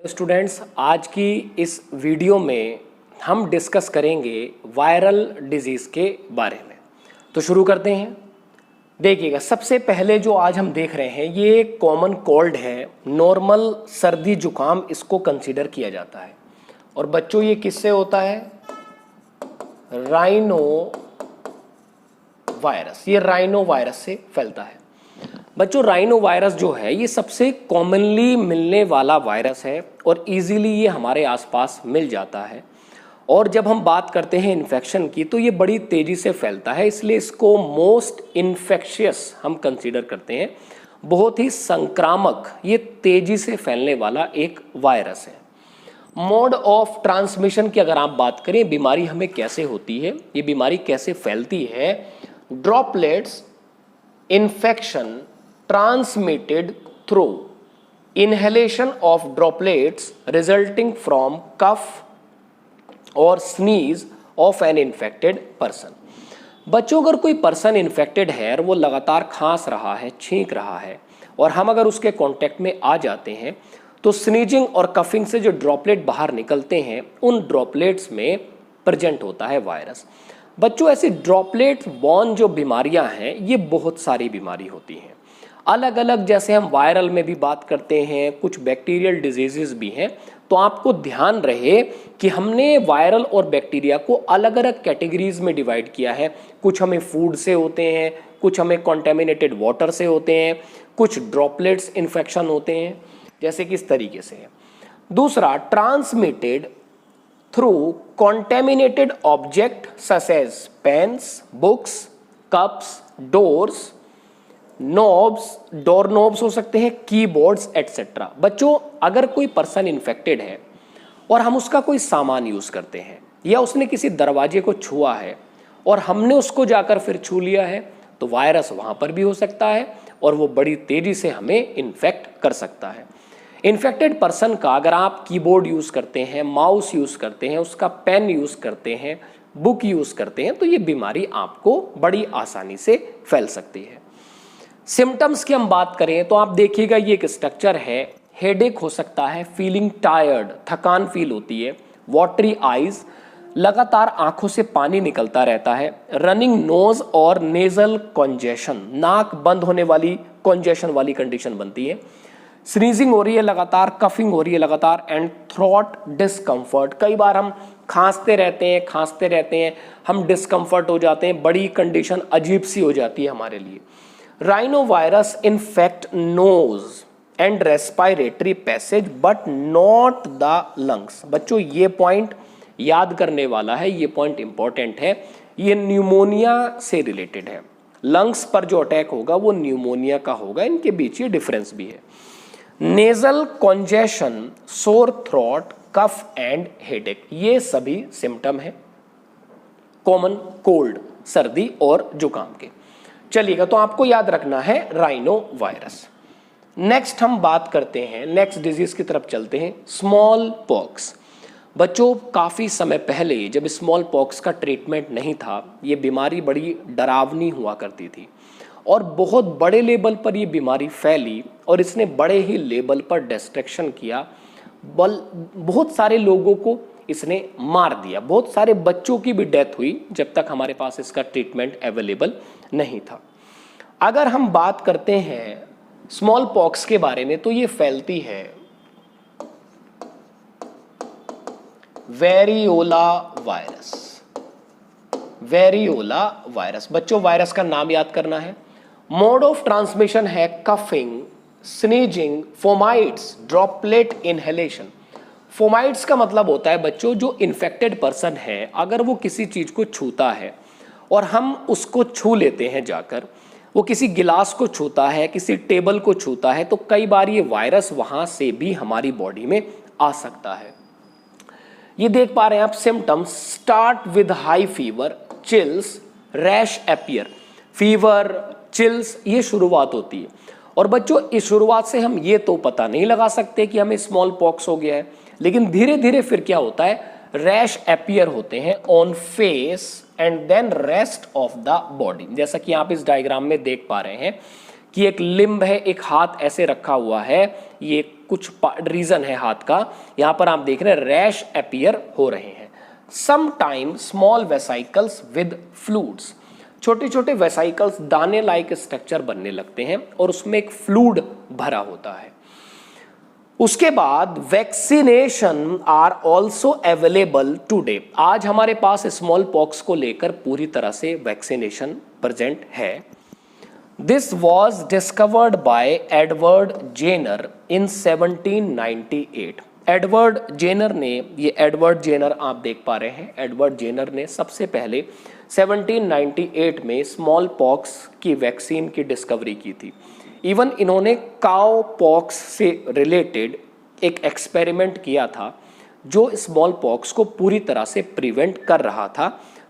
Students, आज की इस वीडियो में हम डिस्कस करेंगे वायरल डिजीज़ के बारे में। तो शुरू करते हैं। देखिएगा, सबसे पहले जो आज हम देख रहे हैं ये कॉमन कोल्ड है, नॉर्मल सर्दी जुकाम इसको कंसीडर किया जाता है। और बच्चों ये किससे होता है? Rhino virus. ये राइनो वायरस से फैलता है। बच्चों, राइनो वायरस जो है ये सबसे कॉमनली मिलने वाला वायरस है और इजीली ये हमारे आसपास मिल जाता है। और जब हम बात करते हैं इन्फेक्शन की तो ये बड़ी तेज़ी से फैलता है, इसलिए इसको मोस्ट इन्फेक्शियस हम कंसीडर करते हैं। बहुत ही संक्रामक, ये तेज़ी से फैलने वाला एक वायरस है। मोड ऑफ ट्रांसमिशन की अगर आप बात करें, बीमारी हमें कैसे होती है, ये बीमारी कैसे फैलती है? Droplets infection transmitted through inhalation of droplets resulting from cough or sneeze of an infected person। बच्चों, अगर कोई पर्सन इन्फेक्टेड है और वो लगातार खांस रहा है, छींक रहा है और हम अगर उसके कांटेक्ट में आ जाते हैं तो स्नीजिंग और कफिंग से जो ड्रॉपलेट बाहर निकलते हैं उन ड्रॉपलेट्स में प्रेजेंट होता है वायरस। बच्चों, ऐसी ड्रॉपलेट बॉर्न जो बीमारियां हैं ये बहुत सारी बीमारी होती हैं अलग अलग। जैसे हम वायरल में भी बात करते हैं, कुछ बैक्टीरियल डिजीजेस भी हैं। तो आपको ध्यान रहे कि हमने वायरल और बैक्टीरिया को अलग अलग कैटेगरीज में डिवाइड किया है। कुछ हमें फूड से होते हैं, कुछ हमें कॉन्टेमिनेटेड वाटर से होते हैं, कुछ ड्रॉपलेट्स इन्फेक्शन होते हैं, जैसे कि इस तरीके से है। दूसरा, transmitted through contaminated object such as pens, books, cups, doors, knobs, door knobs हो सकते हैं, कीबोर्ड्स एटसेट्रा। बच्चों, अगर कोई पर्सन इन्फेक्टेड है और हम उसका कोई सामान यूज करते हैं या उसने किसी दरवाजे को छुआ है और हमने उसको जाकर फिर छू लिया है तो वायरस वहां पर भी हो सकता है और वो बड़ी तेजी से हमें इन्फेक्ट कर सकता है। इन्फेक्टेड पर्सन का अगर आप कीबोर्ड यूज करते हैं, माउस यूज करते हैं, उसका पेन यूज करते हैं, बुक यूज करते हैं तो ये बीमारी आपको बड़ी आसानी से फैल सकती है। सिम्टम्स की हम बात करें तो आप देखिएगा ये एक स्ट्रक्चर है। हेडेक हो सकता है, फीलिंग टायर्ड, थकान फील होती है, वाटरी आईज, लगातार आंखों से पानी निकलता रहता है, रनिंग नोज और नेजल कॉन्जेशन, नाक बंद होने वाली कॉन्जेशन वाली कंडीशन बनती है, स्नीजिंग हो रही है लगातार, कफिंग हो रही है लगातार, एंड थ्रोट डिस्कम्फर्ट। कई बार हम खांसते रहते हैं, हम डिस्कम्फर्ट हो जाते हैं, बड़ी कंडीशन अजीब सी हो जाती है हमारे लिए। Rhinovirus infect nose and respiratory passage but not the lungs. बच्चों, ये पॉइंट याद करने वाला है, ये पॉइंट इंपॉर्टेंट है। ये न्यूमोनिया से रिलेटेड है। लंग्स पर जो अटैक होगा वो न्यूमोनिया का होगा, इनके बीच ये डिफरेंस भी है। Nasal congestion, sore throat, cough and headache, ये सभी सिम्टम है कॉमन कोल्ड, सर्दी और जुकाम के। चलिएगा, तो आपको याद रखना है राइनो वायरस। नेक्स्ट हम बात करते हैं, नेक्स्ट डिजीज की तरफ चलते हैं, स्मॉल पॉक्स। बच्चों, काफी समय पहले जब स्मॉल पॉक्स का ट्रीटमेंट नहीं था, ये बीमारी बड़ी डरावनी हुआ करती थी और बहुत बड़े लेवल पर ये बीमारी फैली और इसने बड़े ही लेवल पर डिस्ट्रक्शन किया। बहुत सारे लोगों को इसने मार दिया, बहुत सारे बच्चों की भी डेथ हुई जब तक हमारे पास इसका ट्रीटमेंट अवेलेबल नहीं था। अगर हम बात करते हैं स्मॉल पॉक्स के बारे में तो ये फैलती है वेरियोला वायरस। वेरियोला वायरस, बच्चों वायरस का नाम याद करना है। मोड ऑफ ट्रांसमिशन है coughing, sneezing, fomites, droplet inhalation. Fomites का मतलब होता है बच्चों, जो इन्फेक्टेड पर्सन है अगर वो किसी चीज को छूता है और हम उसको छू लेते हैं जाकर, वो किसी गिलास को छूता है, किसी टेबल को छूता है, तो कई बार ये वायरस वहां से भी हमारी बॉडी में आ सकता है। ये देख पा रहे हैं आप symptoms, start with high fever, chills, rash appear. Fever, chills, ये शुरुआत होती है। और बच्चों, इस शुरुआत से हम ये तो पता नहीं लगा सकते कि हमें स्मॉल पॉक्स हो गया है, लेकिन धीरे धीरे फिर क्या होता है, रैश अपीयर होते हैं on face and then rest of the body. जैसा कि आप इस डायग्राम में देख पा रहे हैं कि एक लिम्ब है, एक हाथ ऐसे रखा हुआ है, ये कुछ रीजन है हाथ का, यहां पर आप देख रहे हैं रैश अपीयर हो रहे हैं। Sometime small vesicles with fluids, छोटे छोटे वेसाइकल्स दाने लाइक स्ट्रक्चर बनने लगते हैं और उसमें एक फ्लूइड भरा होता है। उसके बाद vaccination are also available today, आज हमारे पास स्मॉल पॉक्स को लेकर पूरी तरह से वैक्सीनेशन प्रेजेंट है। This was discovered by Edward Jenner in 1798। Edward Jenner ने, ये एडवर्ड जेनर आप देख पा रहे हैं, एडवर्ड जेनर ने सबसे पहले 1798 में स्मॉल पॉक्स की वैक्सीन की डिस्कवरी की थी। इवन इन्होंने काउ पॉक्स से रिलेटेड एक एक्सपेरिमेंट किया था जो स्मॉल पॉक्स को पूरी तरह से प्रिवेंट कर रहा था,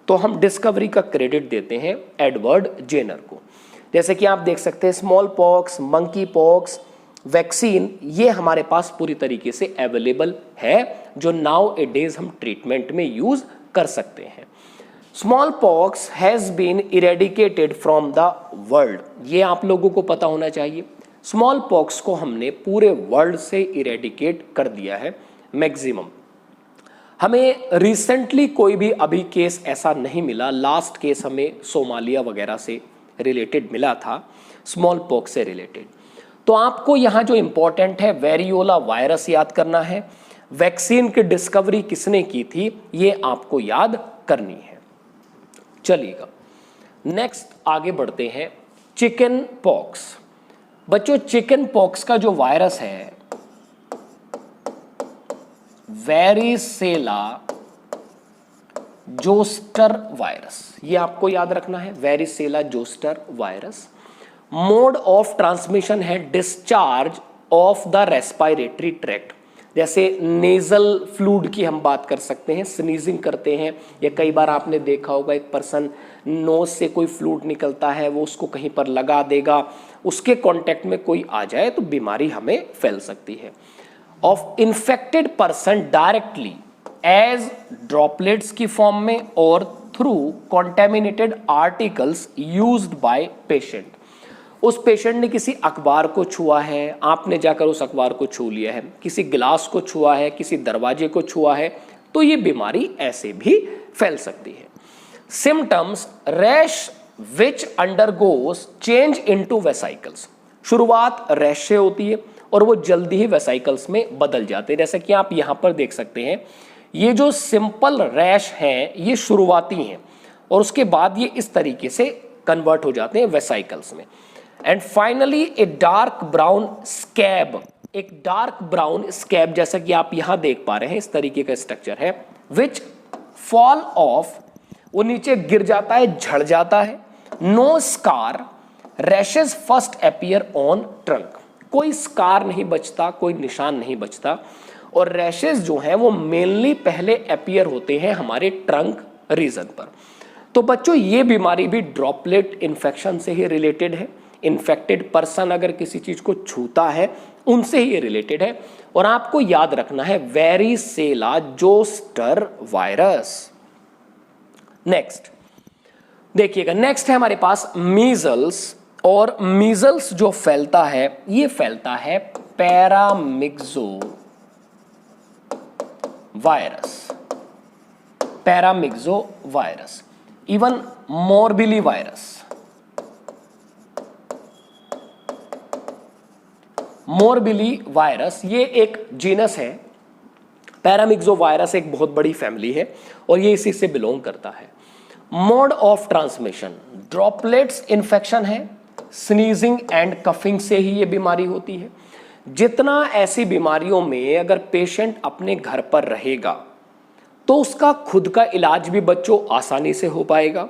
तो हम डिस्कवरी का क्रेडिट देते हैं एडवर्ड जेनर को। जैसे कि आप देख सकते हैं smallpox, monkeypox vaccine, ये हमारे पास पूरी तरीके से अवेलेबल है, जो नाउ ए डेज हम ट्रीटमेंट में यूज कर सकते हैं। Smallpox has been eradicated from the world, ये आप लोगों को पता होना चाहिए। स्मॉल पॉक्स को हमने पूरे वर्ल्ड से इरेडिकेट कर दिया है मैक्सिमम। हमें रिसेंटली कोई भी अभी केस ऐसा नहीं मिला, लास्ट केस हमें सोमालिया वगैरह से रिलेटेड मिला था, स्मॉल पॉक्स से रिलेटेड। तो आपको यहाँ जो इंपॉर्टेंट है वेरियोला वायरस याद करना है, वैक्सीन की डिस्कवरी किसने की थी ये आपको याद करनी है। चलिएगा नेक्स्ट आगे बढ़ते हैं, चिकन पॉक्स। बच्चों चिकन पॉक्स का जो वायरस है वेरिसेला जोस्टर वायरस, ये आपको याद रखना है, varicella zoster virus. Mode of transmission है discharge of the respiratory tract, जैसे नेजल फ्लूइड की हम बात कर सकते हैं, स्नीजिंग करते हैं, या कई बार आपने देखा होगा एक पर्सन नोज से कोई फ्लूइड निकलता है, वो उसको कहीं पर लगा देगा, उसके कांटेक्ट में कोई आ जाए तो बीमारी हमें फैल सकती है। Of infected person directly as droplets की फॉर्म में और through contaminated articles used by patient, उस पेशेंट ने किसी अखबार को छुआ है, आपने जाकर उस अखबार को छू लिया है, किसी गिलास को छुआ है, किसी दरवाजे को छुआ है, तो ये बीमारी ऐसे भी फैल सकती है। सिम्टम्स रैश विच अंडरगोस चेंज इनटू वेसाइकल्स, शुरुआत रैश से होती है और वो जल्दी ही वेसाइकल्स में बदल जाते हैं। जैसे कि आप यहाँ पर देख सकते हैं, ये जो सिंपल रैश हैं ये शुरुआती हैं और उसके बाद ये इस तरीके से कन्वर्ट हो जाते हैं वेसाइकल्स में। And finally a dark brown scab, एक डार्क ब्राउन स्कैब जैसा कि आप यहां देख पा रहे हैं, इस तरीके का स्ट्रक्चर है, विच फॉल ऑफ, वो नीचे गिर जाता है, झड़ जाता है। No scar, rashes first appear on trunk, कोई स्कार नहीं बचता, कोई निशान नहीं बचता, और रैशेस जो हैं वो मेनली पहले अपीयर होते हैं हमारे ट्रंक रीजन पर। तो बच्चों ये बीमारी भी ड्रॉपलेट इन्फेक्शन से ही रिलेटेड है, इन्फेक्टेड पर्सन अगर किसी चीज को छूता है उनसे ही ये रिलेटेड है, और आपको याद रखना है वेरिसेला जोस्टर वायरस। नेक्स्ट देखिएगा, नेक्स्ट है हमारे पास मीजल्स, और मीजल्स जो फैलता है ये फैलता है paramyxo virus, paramyxo virus, even morbilli virus. Morbilli virus ये एक जीनस है, पैरामिक्सो वायरस एक बहुत बड़ी फैमिली है और ये इसी से बिलोंग करता है। Mode of transmission droplets infection है, स्नीजिंग एंड कफिंग से ही ये बीमारी होती है। जितना ऐसी बीमारियों में अगर पेशेंट अपने घर पर रहेगा तो उसका खुद का इलाज भी बच्चों आसानी से हो पाएगा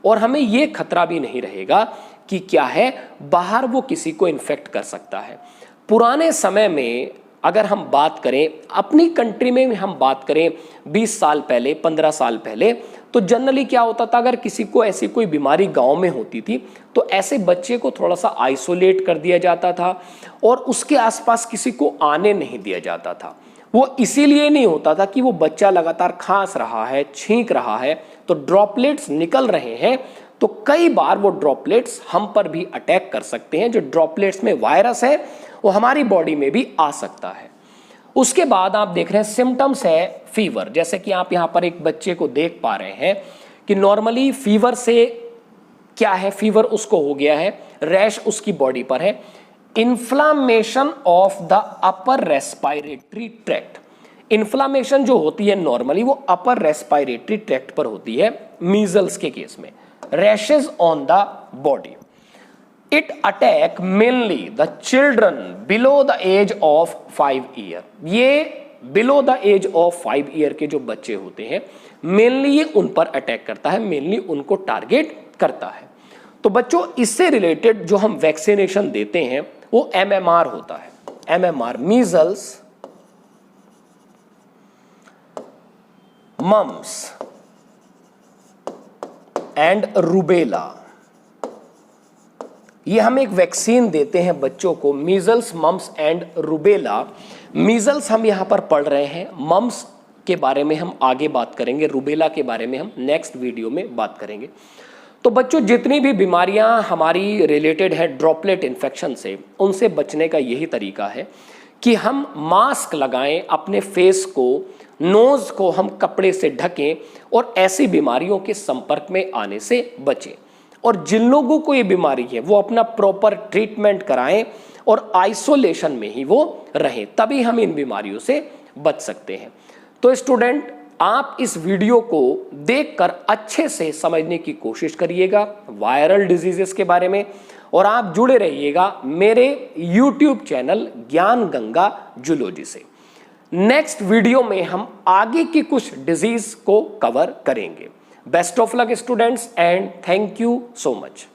और हमें ये खतरा भी नहीं रहेगा कि क्या है बाहर वो किसी को इन्फेक्ट कर सकता है। पुराने समय में अगर हम बात करें, अपनी कंट्री में हम बात करें 20 साल पहले, 15 साल पहले, तो जनरली क्या होता था, अगर किसी को ऐसी कोई बीमारी गांव में होती थी तो ऐसे बच्चे को थोड़ा सा आइसोलेट कर दिया जाता था और उसके आसपास किसी को आने नहीं दिया जाता था। वो इसीलिए नहीं होता था कि वो बच्चा लगातार खांस रहा है, छींक रहा है, तो ड्रॉपलेट्स निकल रहे हैं, तो कई बार वो ड्रॉपलेट्स हम पर भी अटैक कर सकते हैं। जो ड्रॉपलेट्स में वायरस है वो हमारी बॉडी में भी आ सकता है। उसके बाद आप देख रहे हैं सिम्टम्स है फीवर, जैसे कि आप यहां पर एक बच्चे को देख पा रहे हैं कि नॉर्मली फीवर से क्या है, फीवर उसको हो गया है, रैश उसकी बॉडी पर है, inflammation of the upper respiratory tract. Inflammation जो होती है नॉर्मली वो अपर रेस्पिरेटरी ट्रैक्ट पर होती है मीजल्स के केस में, rashes on the body. It attack mainly the children below the age of 5 year. ये below the age of 5 year के जो बच्चे होते हैं मेनली ये उन पर अटैक करता है, मेनली उनको टारगेट करता है। तो बच्चों इससे रिलेटेड जो हम वैक्सीनेशन देते हैं वो MMR होता है, MMR measles, mumps and rubella. ये हम एक वैक्सीन देते हैं बच्चों को, measles, mumps and rubella. Measles हम यहां पर पढ़ रहे हैं, मम्स के बारे में हम आगे बात करेंगे, रूबेला के बारे में हम नेक्स्ट वीडियो में बात करेंगे। तो बच्चों जितनी भी बीमारियां हमारी रिलेटेड है ड्रॉपलेट इन्फेक्शन से, उनसे बचने का यही तरीका है कि हम मास्क लगाएं, अपने फेस को, नोज को हम कपड़े से ढकें और ऐसी बीमारियों के संपर्क में आने से बचें। और जिन लोगों को ये बीमारी है वो अपना प्रॉपर ट्रीटमेंट कराएं और आइसोलेशन में ही वो रहें, तभी हम इन बीमारियों से बच सकते हैं। तो स्टूडेंट आप इस वीडियो को देखकर अच्छे से समझने की कोशिश करिएगा वायरल डिजीजेस के बारे में, और आप जुड़े रहिएगा मेरे YouTube चैनल ज्ञान गंगा जूलॉजी से। नेक्स्ट वीडियो में हम आगे की कुछ डिजीज को कवर करेंगे। Best of luck students and thank you so much.